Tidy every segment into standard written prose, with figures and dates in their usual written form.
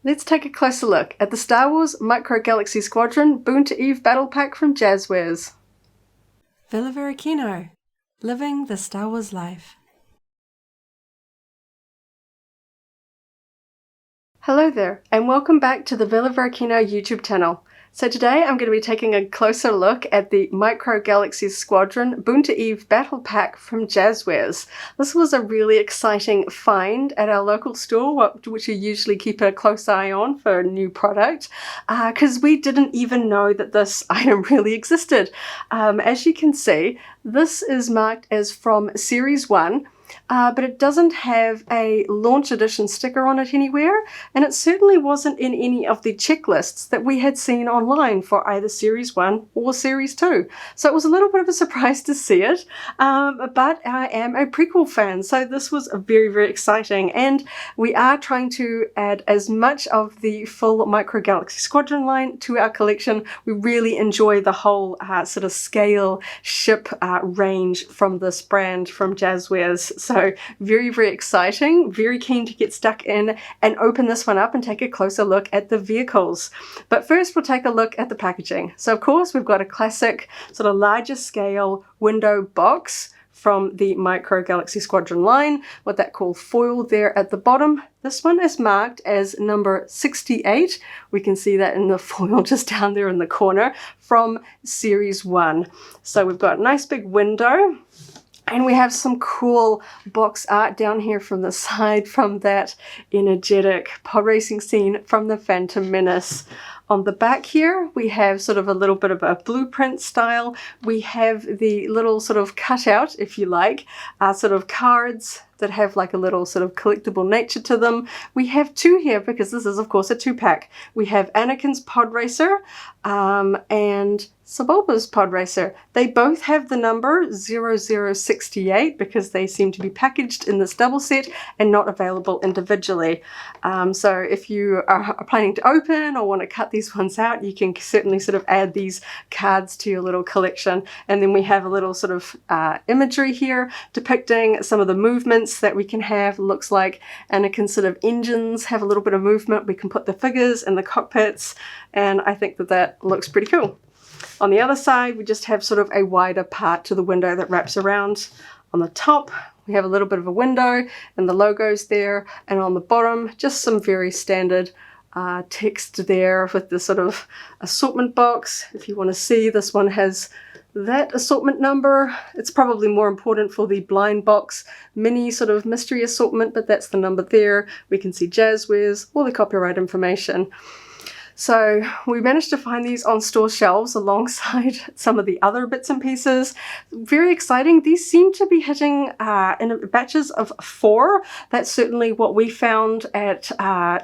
Let's take a closer look at the Star Wars Micro Galaxy Squadron Boonta Eve Battle Pack from Jazwares. Varykino, living the Star Wars life. Hello there, and welcome back to the Varykino YouTube channel. So today I'm going to be taking a closer look at the Micro Galaxy Squadron Boonta Eve Battle Pack from Jazwares. This was a really exciting find at our local store, which we usually keep a close eye on for a new product, because we didn't even know that this item really existed. As you can see, this is marked as from Series 1. But it doesn't have a launch edition sticker on it anywhere, and it certainly wasn't in any of the checklists that we had seen online for either Series 1 or Series 2. So it was a little bit of a surprise to see it, but I am a prequel fan, so this was very, very exciting, and we are trying to add as much of the full Micro Galaxy Squadron line to our collection. We really enjoy the whole sort of scale ship range from this brand, from Jazwares. So very, very exciting, very keen to get stuck in and open this one up and take a closer look at the vehicles. But first we'll take a look at the packaging. So of course we've got a classic sort of larger scale window box from the Micro Galaxy Squadron line with that cool foil there at the bottom. This one is marked as number 68. We can see that in the foil just down there in the corner from Series 1. So we've got a nice big window. And we have some cool box art down here from the side from that energetic pod racing scene from the Phantom Menace. On the back here, we have sort of a little bit of a blueprint style. We have the little sort of cutout, if you like, sort of cards that have like a little sort of collectible nature to them. We have two here because this is of course a 2-pack. We have Anakin's Podracer and Sebulba's Podracer. They both have the number 0068 because they seem to be packaged in this double set and not available individually. So if you are planning to open or want to cut these ones out, you can certainly sort of add these cards to your little collection. And then we have a little sort of imagery here depicting some of the movements that we can have. Looks like Anakin's sort of engines have a little bit of movement. We can put the figures in the cockpits, and I think that that looks pretty cool. On the other side, we just have sort of a wider part to the window that wraps around. On the top, we have a little bit of a window and the logos there, and on the bottom, just some very standard text there with the sort of assortment box. If you want to see, this one has that assortment number. It's probably more important for the blind box mini sort of mystery assortment, but that's the number there. We can see Jazwares, all the copyright information. So we managed to find these on store shelves alongside some of the other bits and pieces. Very exciting. These seem to be hitting in batches of 4. That's certainly what we found at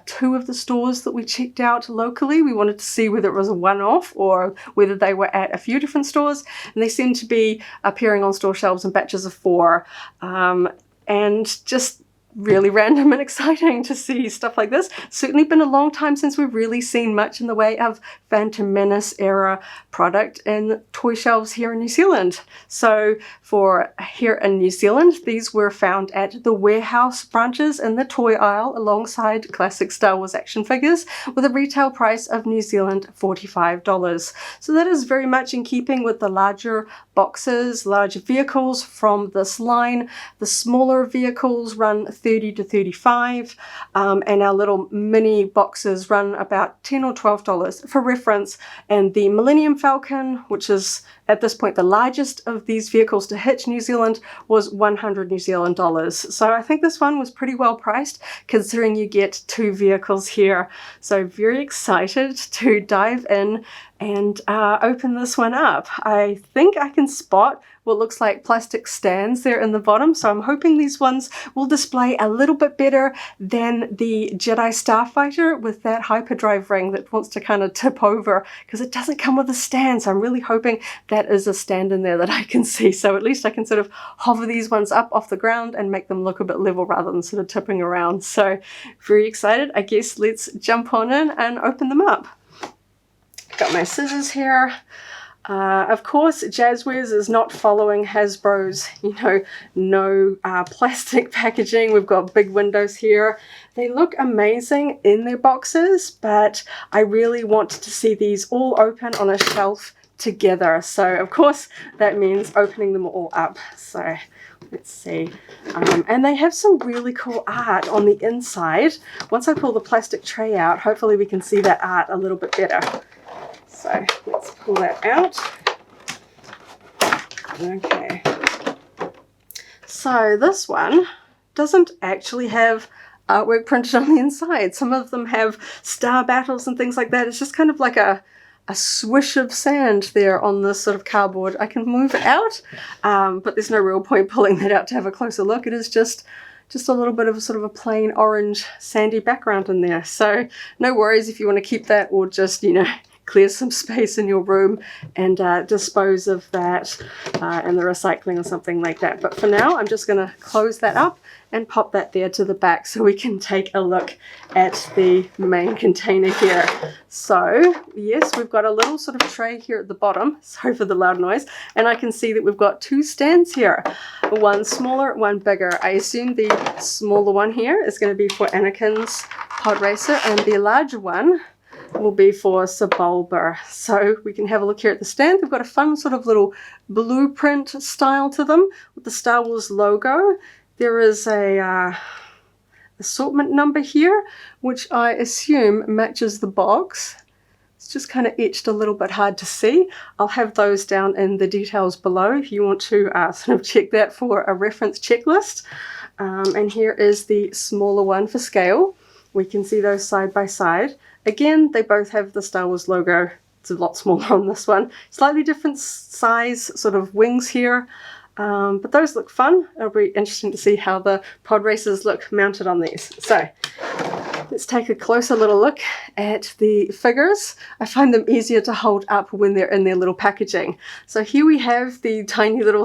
2 of the stores that we checked out locally. We wanted to see whether it was a one-off or whether they were at a few different stores, and they seem to be appearing on store shelves in batches of 4. And just really random and exciting to see stuff like this. Certainly been a long time since we've really seen much in the way of Phantom Menace era product in toy shelves here in New Zealand. So for here in New Zealand, these were found at the warehouse branches in the toy aisle alongside classic Star Wars action figures with a retail price of New Zealand $45. So that is very much in keeping with the larger boxes, larger vehicles from this line. The smaller vehicles run 30 to 35 and our little mini boxes run about $10 or $12 for reference, and the Millennium Falcon, which is at this point the largest of these vehicles to hit New Zealand, was 100 New Zealand dollars. So I think this one was pretty well priced considering you get 2 vehicles here. So very excited to dive in and open this one up. I think I can spot what looks like plastic stands there in the bottom, so I'm hoping these ones will display a little bit better than the Jedi Starfighter with that hyperdrive ring that wants to kind of tip over, because it doesn't come with a stand. So I'm really hoping that is a stand in there that I can see, so at least I can sort of hover these ones up off the ground and make them look a bit level rather than sort of tipping around. So very excited. I guess let's jump on in and open them up. Got my scissors here. Of course, Jazwares is not following Hasbro's, no plastic packaging. We've got big windows here. They look amazing in their boxes, but I really want to see these all open on a shelf together. So, of course, that means opening them all up. So, let's see. And they have some really cool art on the inside. Once I pull the plastic tray out, hopefully we can see that art a little bit better. So let's pull that out. Okay. So this one doesn't actually have artwork printed on the inside. Some of them have star battles and things like that. It's just kind of like a swish of sand there on this sort of cardboard. I can move it out, but there's no real point pulling that out to have a closer look. It is just a little bit of a plain orange sandy background in there. So no worries if you want to keep that, or just, clear some space in your room and dispose of that in the recycling or something like that. But for now, I'm just going to close that up and pop that there to the back so we can take a look at the main container here. So yes, we've got a little sort of tray here at the bottom. Sorry for the loud noise. And I can see that we've got two stands here. One smaller, one bigger. I assume the smaller one here is going to be for Anakin's podracer, and the larger one will be for Sebulba. So we can have a look here at the stand. They've got a fun sort of little blueprint style to them with the Star Wars logo. There is a assortment number here, which I assume matches the box. It's just kind of etched a little bit hard to see. I'll have those down in the details below if you want to sort of check that for a reference checklist. And here is the smaller one for scale. We can see those side by side. Again, they both have the Star Wars logo. It's a lot smaller on this one. Slightly different size sort of wings here. But those look fun. It'll be interesting to see how the pod racers look mounted on these. So let's take a closer little look at the figures. I find them easier to hold up when they're in their little packaging. So here we have the tiny little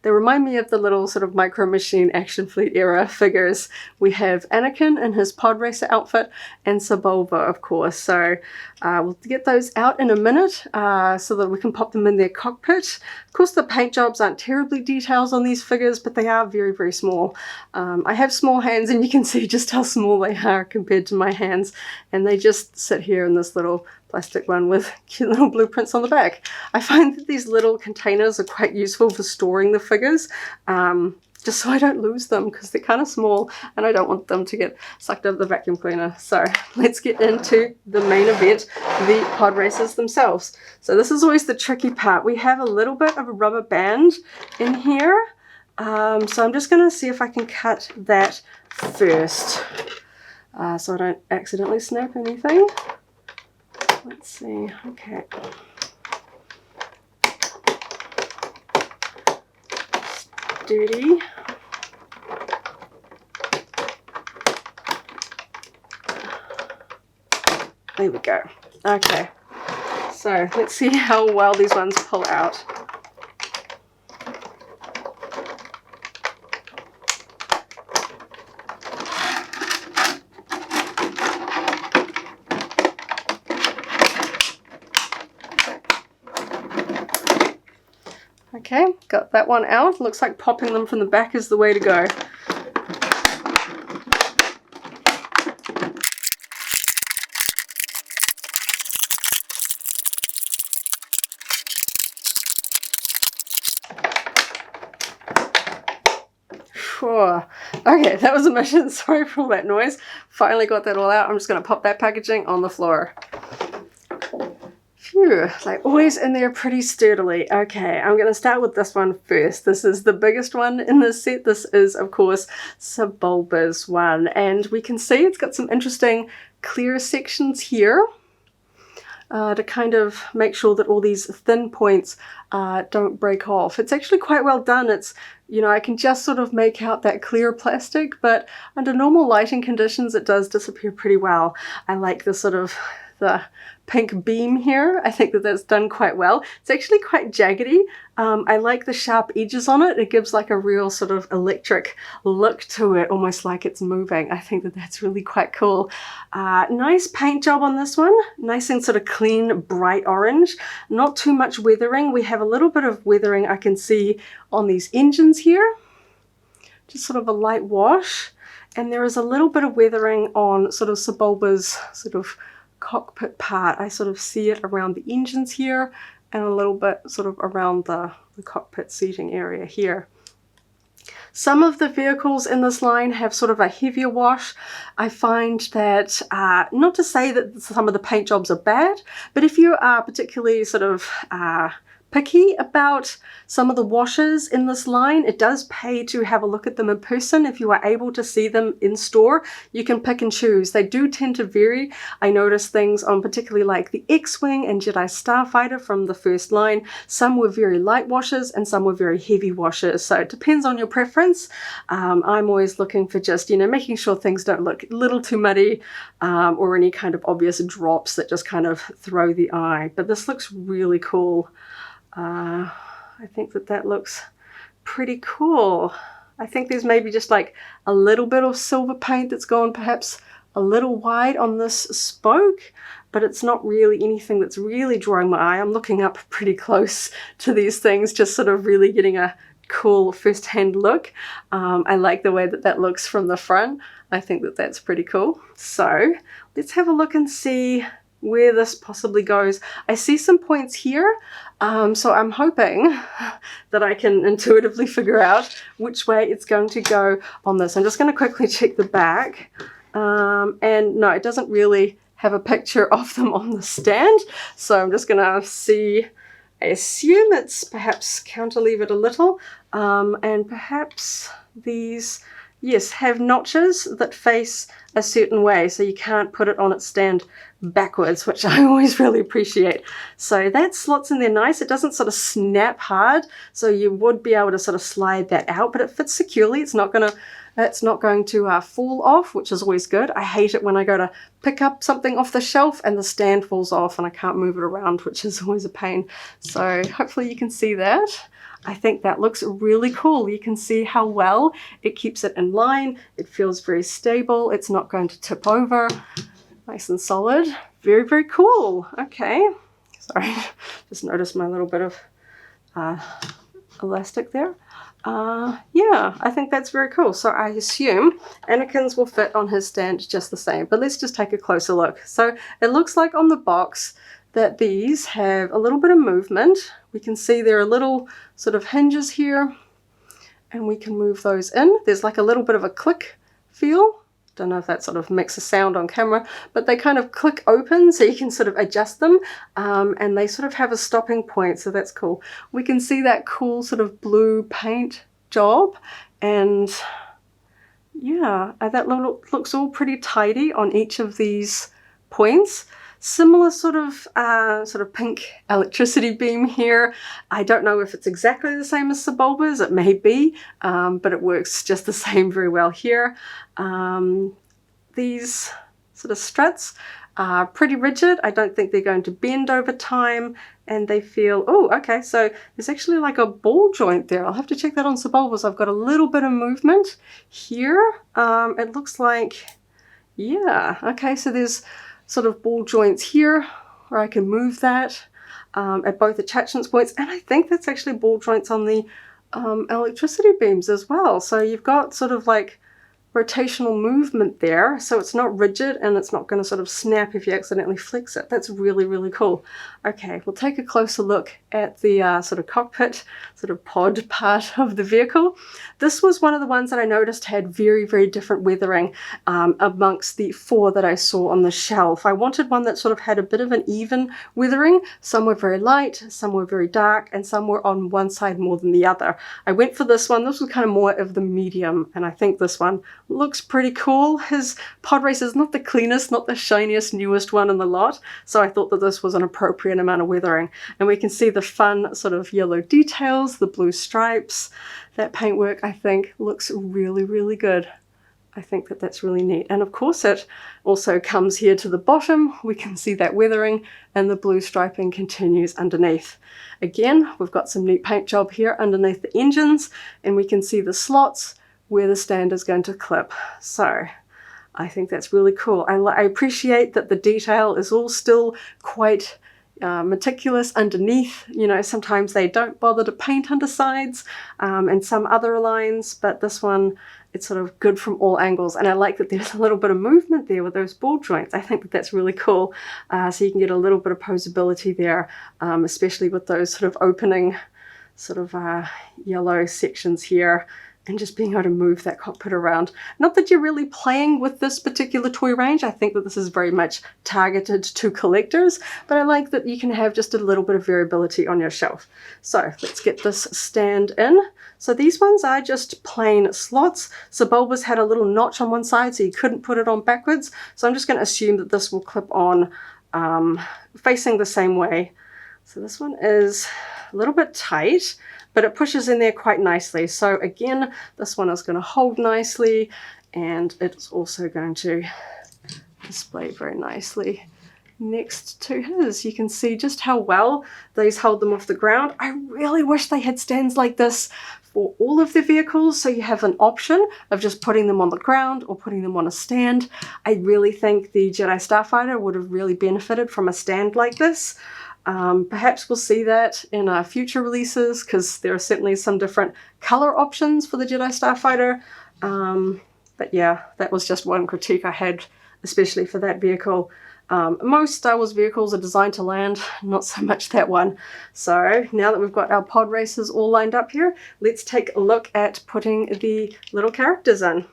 they remind me of the little sort of Micro Machine Action Fleet era figures. We have Anakin in his pod racer outfit and Sebulba, of course. So we'll get those out in a minute so that we can pop them in their cockpit. Of course, the paint jobs aren't terribly detailed on these figures, but they are very, very small. I have small hands, and you can see just how small they are compared to my hands, and they just sit here in this little plastic one with cute little blueprints on the back. I find that these little containers are quite useful for storing the figures, just so I don't lose them, because they're kind of small and I don't want them to get sucked up the vacuum cleaner. So let's get into the main event, the pod racers themselves. So this is always the tricky part. We have a little bit of a rubber band in here, so I'm just going to see if I can cut that first. So I don't accidentally snap anything. Let's see, okay. Sturdy. There we go. Okay, so let's see how well these ones pull out. Okay, got that one out. Looks like popping them from the back is the way to go. Okay, that was a mission. Sorry for all that noise. Finally got that all out. I'm just going to pop that packaging on the floor. Phew, like always in there pretty sturdily. Okay, I'm going to start with this one first. This is the biggest one in this set. This is, of course, Sebulba's one. And we can see it's got some interesting clear sections here. To kind of make sure that all these thin points don't break off. It's actually quite well done. It's, I can just sort of make out that clear plastic, but under normal lighting conditions it does disappear pretty well. I like the sort of the pink beam here. I think that that's done quite well. It's actually quite jaggedy. I like the sharp edges on it. It gives like a real sort of electric look to it, almost like it's moving. I think that that's really quite cool. Nice paint job on this one. Nice and sort of clean, bright orange. Not too much weathering. We have a little bit of weathering I can see on these engines here. Just sort of a light wash. And there is a little bit of weathering on sort of Sebulba's sort of cockpit part. I sort of see it around the engines here and a little bit sort of around the cockpit seating area here. Some of the vehicles in this line have sort of a heavier wash. I find that, not to say that some of the paint jobs are bad, but if you are particularly sort of picky about some of the washes in this line, it does pay to have a look at them in person. If you are able to see them in store, you can pick and choose. They do tend to vary. I noticed things on particularly like the X-Wing and Jedi Starfighter from the first line. Some were very light washes and some were very heavy washes. So it depends on your preference. I'm always looking for just, making sure things don't look a little too muddy or any kind of obvious drops that just kind of throw the eye. But this looks really cool. I think that looks pretty cool. I think there's maybe just like a little bit of silver paint that's gone perhaps a little wide on this spoke, but it's not really anything that's really drawing my eye. I'm looking up pretty close to these things, just sort of really getting a cool first-hand look. I like the way that looks from the front. I think that that's pretty cool. So let's have a look and see where this possibly goes. I see some points here, so I'm hoping that I can intuitively figure out which way it's going to go on this. I'm just going to quickly check the back, and no, it doesn't really have a picture of them on the stand, so I'm just going to see. I assume it's perhaps counterlever it a little, and perhaps these, yes, have notches that face a certain way, so you can't put it on its stand backwards, which I always really appreciate. So that slots in there nice. It doesn't sort of snap hard, so you would be able to sort of slide that out, but it fits securely. It's not going to fall off, which is always good. I hate it when I go to pick up something off the shelf and the stand falls off and I can't move it around, which is always a pain. So hopefully you can see that. I think that looks really cool. You can see how well it keeps it in line. It feels very stable. It's not going to tip over. Nice and solid. Very, very cool. Okay. Sorry, just noticed my little bit of elastic there. Yeah, I think that's very cool. So I assume Anakin's will fit on his stand just the same, but let's just take a closer look. So it looks like on the box that these have a little bit of movement. We can see there are little sort of hinges here, and we can move those in. There's like a little bit of a click feel. Don't know if that sort of makes a sound on camera, but they kind of click open so you can sort of adjust them, and they sort of have a stopping point, so that's cool. We can see that cool sort of blue paint job, and yeah, that looks all pretty tidy on each of these points. Similar sort of pink electricity beam here. I don't know if it's exactly the same as Sebulba's. It may be, but it works just the same very well here. These sort of struts are pretty rigid. I don't think they're going to bend over time, and they feel, oh, okay, so there's actually like a ball joint there. I'll have to check that on Sebulba's. I've got a little bit of movement here. It looks like, yeah, okay, so there's sort of ball joints here where I can move that at both attachment points, and I think that's actually ball joints on the electricity beams as well. So you've got sort of like rotational movement there, so it's not rigid and it's not going to sort of snap if you accidentally flex it. That's really, really cool. Okay, we'll take a closer look at the sort of cockpit, sort of pod part of the vehicle. This was one of the ones that I noticed had very, very different weathering amongst the 4 that I saw on the shelf. I wanted one that sort of had a bit of an even weathering. Some were very light, some were very dark, and some were on one side more than the other. I went for this one. This was kind of more of the medium, and I think this one looks pretty cool. His pod race is not the cleanest, not the shiniest, newest one in the lot, so I thought that this was an appropriate amount of weathering. And we can see the fun sort of yellow details, the blue stripes. That paintwork, I think, looks really, really good. I think that that's really neat. And of course it also comes here to the bottom. We can see that weathering, and the blue striping continues underneath. Again, we've got some neat paint job here underneath the engines, and we can see the slots where the stand is going to clip. So I think that's really cool. I appreciate that the detail is all still quite meticulous underneath. You know, sometimes they don't bother to paint undersides and some other lines, but this one, it's sort of good from all angles. And I like that there's a little bit of movement there with those ball joints. I think that that's really cool. So you can get a little bit of posability there, especially with those sort of opening sort of yellow sections here, and just being able to move that cockpit around. Not that you're really playing with this particular toy range. I think that this is very much targeted to collectors, but I like that you can have just a little bit of variability on your shelf. So let's get this stand in. So these ones are just plain slots. Sebulba's had a little notch on one side, so you couldn't put it on backwards. So I'm just going to assume that this will clip on facing the same way. So this one is a little bit tight, but it pushes in there quite nicely. So again, this one is going to hold nicely, and it's also going to display very nicely next to his. You can see just how well these hold them off the ground. I really wish they had stands like this for all of the vehicles, so you have an option of just putting them on the ground or putting them on a stand. I really think the Jedi Starfighter would have really benefited from a stand like this. Perhaps we'll see that in future releases, because there are certainly some different color options for the Jedi Starfighter. But yeah, that was just one critique I had, especially for that vehicle. Most Star Wars vehicles are designed to land, not so much that one. So now that we've got our pod racers all lined up here, let's take a look at putting the little characters in.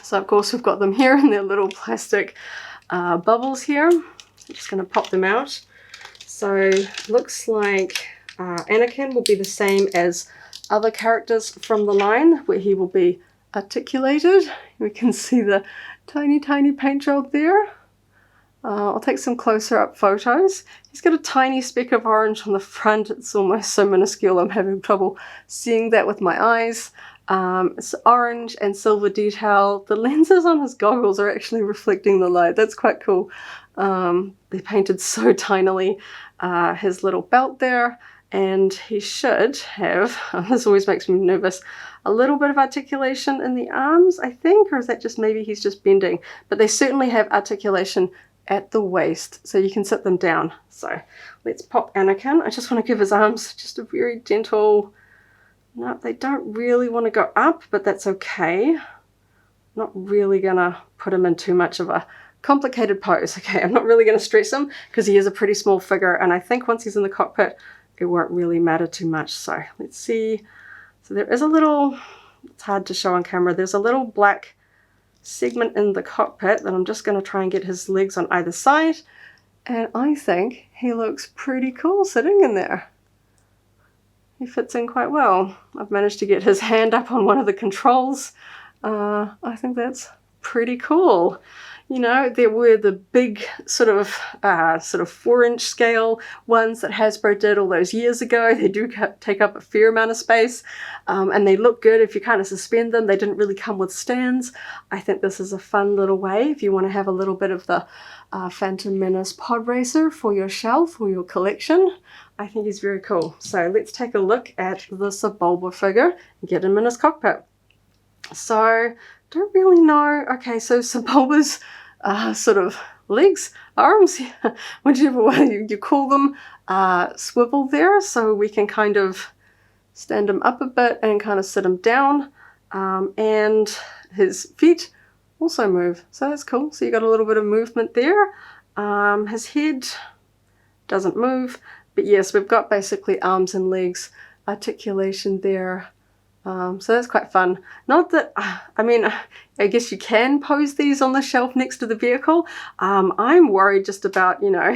So of course we've got them here in their little plastic bubbles here. I'm just going to pop them out. So looks like Anakin will be the same as other characters from the line, where he will be articulated. We can see the tiny paint job there. I'll take some closer up photos. He's got a tiny speck of orange on the front. It's almost so minuscule I'm having trouble seeing that with my eyes. It's orange and silver detail. The lenses on his goggles are actually reflecting the light. That's quite cool. They're painted so tinily. His little belt there, and he should have, this always makes me nervous, a little bit of articulation in the arms, I think, or is that just maybe he's just bending? But they certainly have articulation at the waist, so you can sit them down. So let's pop Anakin. I just want to give his arms just a very gentle, no, they don't really want to go up, but that's okay. Not really gonna put him in too much of a complicated pose. Okay, I'm not really going to stress him because he is a pretty small figure, and I think once he's in the cockpit it won't really matter too much. So let's see. So there is a little, it's hard to show on camera, there's a little black segment in the cockpit that I'm just going to try and get his legs on either side, and I think he looks pretty cool sitting in there. He fits in quite well. I've managed to get his hand up on one of the controls. I think that's pretty cool. You know, there were the big sort of 4-inch scale ones that Hasbro did all those years ago. They do take up a fair amount of space, and they look good if you kind of suspend them. They didn't really come with stands. I think this is a fun little way if you want to have a little bit of the Phantom Menace pod racer for your shelf or your collection. I think he's very cool. So let's take a look at the Sebulba figure and get him in his cockpit. So, don't really know. Okay, so Sebulba's sort of legs, arms, whichever way you call them, swivel there, so we can kind of stand him up a bit and kind of sit him down, and his feet also move, so that's cool. So you got a little bit of movement there. His head doesn't move, but yes, we've got basically arms and legs articulation there. So that's quite fun. Not that, I mean, I guess you can pose these on the shelf next to the vehicle. I'm worried just about, you know,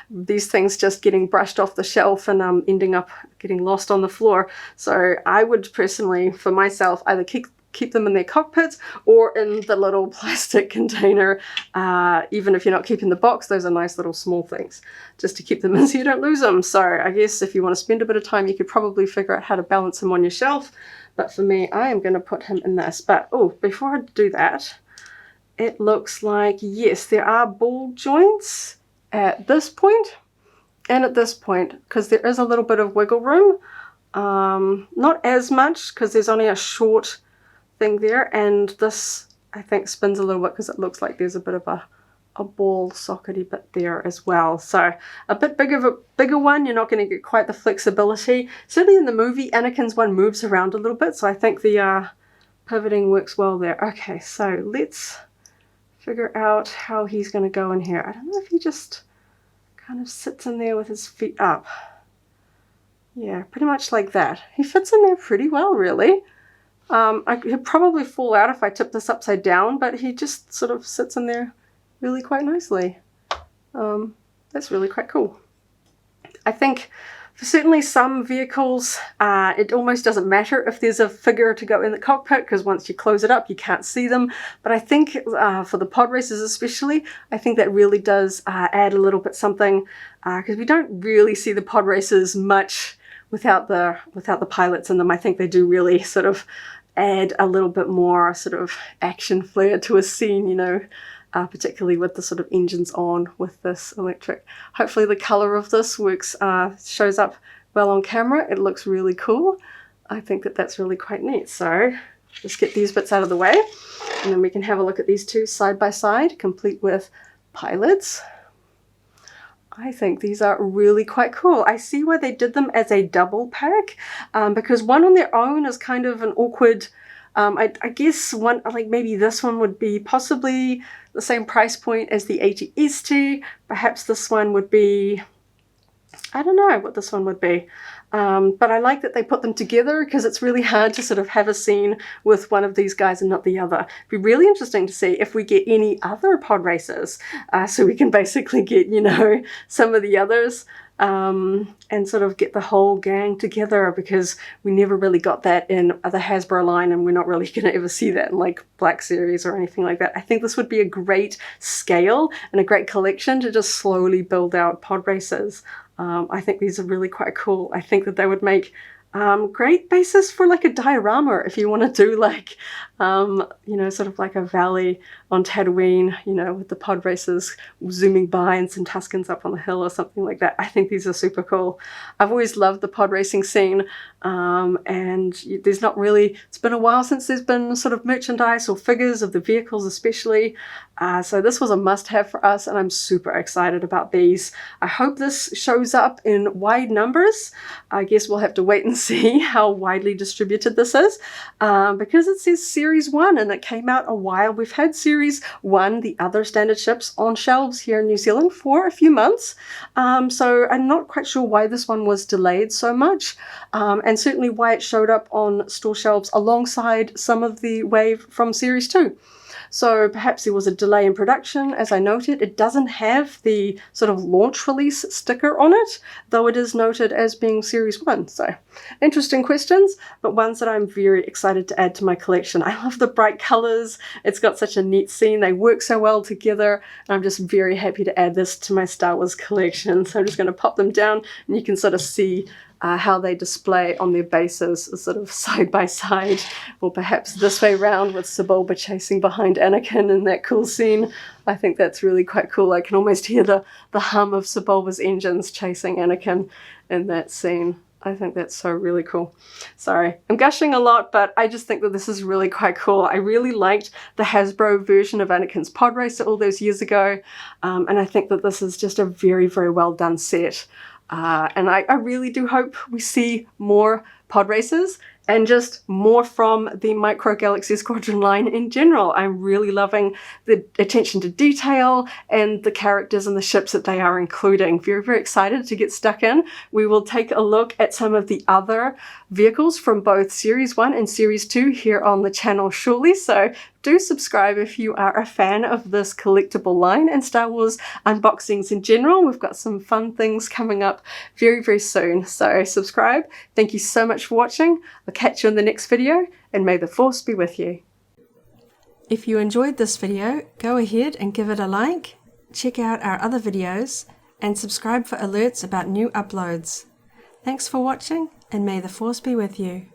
these things just getting brushed off the shelf and ending up getting lost on the floor. So I would personally, for myself, either keep them in their cockpits or in the little plastic container. Even if you're not keeping the box, those are nice little small things just to keep them in so you don't lose them. So I guess if you want to spend a bit of time, you could probably figure out how to balance him on your shelf. But for me, I am going to put him in this. But oh, before I do that, it looks like, yes, there are ball joints at this point and at this point, because there is a little bit of wiggle room. Not as much because there's only a short thing there, and this I think spins a little bit because it looks like there's a bit of a ball sockety bit there as well. So a bit bigger one, you're not going to get quite the flexibility. Certainly in the movie, Anakin's one moves around a little bit, so I think the pivoting works well there. Okay, so let's figure out how he's going to go in here. I don't know if he just kind of sits in there with his feet up. Yeah, pretty much like that. He fits in there pretty well, really. He'd probably fall out if I tip this upside down, but he just sort of sits in there really quite nicely. That's really quite cool. I think for certainly some vehicles, it almost doesn't matter if there's a figure to go in the cockpit, because once you close it up, you can't see them. But I think for the pod racers especially, I think that really does add a little bit something, because we don't really see the pod racers much without the pilots in them. I think they do really sort of add a little bit more sort of action flair to a scene, you know, particularly with the sort of engines on with this electric. Hopefully the color of this works, shows up well on camera. It looks really cool. I think that that's really quite neat. So just get these bits out of the way, and then we can have a look at these two side by side, complete with pilots. I think these are really quite cool. I see why they did them as a double pack, because one on their own is kind of an awkward, I guess one, like maybe this one would be possibly the same price point as the AT-ST. Perhaps this one would be, I don't know what this one would be. But I like that they put them together, because it's really hard to sort of have a scene with one of these guys and not the other. It'd be really interesting to see if we get any other pod racers, so we can basically get, you know, some of the others, and sort of get the whole gang together, because we never really got that in the Hasbro line, and we're not really going to ever see that in like Black Series or anything like that. I think this would be a great scale and a great collection to just slowly build out pod racers. I think these are really quite cool. I think that they would make great basis for like a diorama if you want to do like, you know, sort of like a valley on Tatooine, you know, with the pod racers zooming by and some Tuskens up on the hill or something like that. I think these are super cool. I've always loved the pod racing scene, and there's not really, it's been a while since there's been sort of merchandise or figures of the vehicles especially. So this was a must-have for us, and I'm super excited about these. I hope this shows up in wide numbers. I guess we'll have to wait and see how widely distributed this is, because it says Series 1 and it came out a while. We've had Series 1, the other standard ships, on shelves here in New Zealand for a few months. So I'm not quite sure why this one was delayed so much, and certainly why it showed up on store shelves alongside some of the wave from Series 2. So perhaps there was a delay in production, as I noted. It doesn't have the sort of launch release sticker on it, though it is noted as being Series 1. So interesting questions, but ones that I'm very excited to add to my collection. I love the bright colors. It's got such a neat scene. They work so well together. And I'm just very happy to add this to my Star Wars collection. So I'm just going to pop them down, and you can sort of see how they display on their bases, sort of side by side, or perhaps this way round with Sebulba chasing behind Anakin in that cool scene. I think that's really quite cool. I can almost hear the hum of Sebulba's engines chasing Anakin in that scene. I think that's so really cool. Sorry, I'm gushing a lot, but I just think that this is really quite cool. I really liked the Hasbro version of Anakin's pod racer all those years ago, and I think that this is just a very, very well done set. And I really do hope we see more pod racers and just more from the Micro Galaxy Squadron line in general. I'm really loving the attention to detail and the characters and the ships that they are including. Very, very excited to get stuck in. We will take a look at some of the other vehicles from both Series 1 and Series 2 here on the channel shortly, so do subscribe if you are a fan of this collectible line and Star Wars unboxings in general. We've got some fun things coming up very, very soon. So subscribe. Thank you so much for watching. I'll catch you in the next video, and may the Force be with you. If you enjoyed this video, go ahead and give it a like, check out our other videos, and subscribe for alerts about new uploads. Thanks for watching, and may the Force be with you.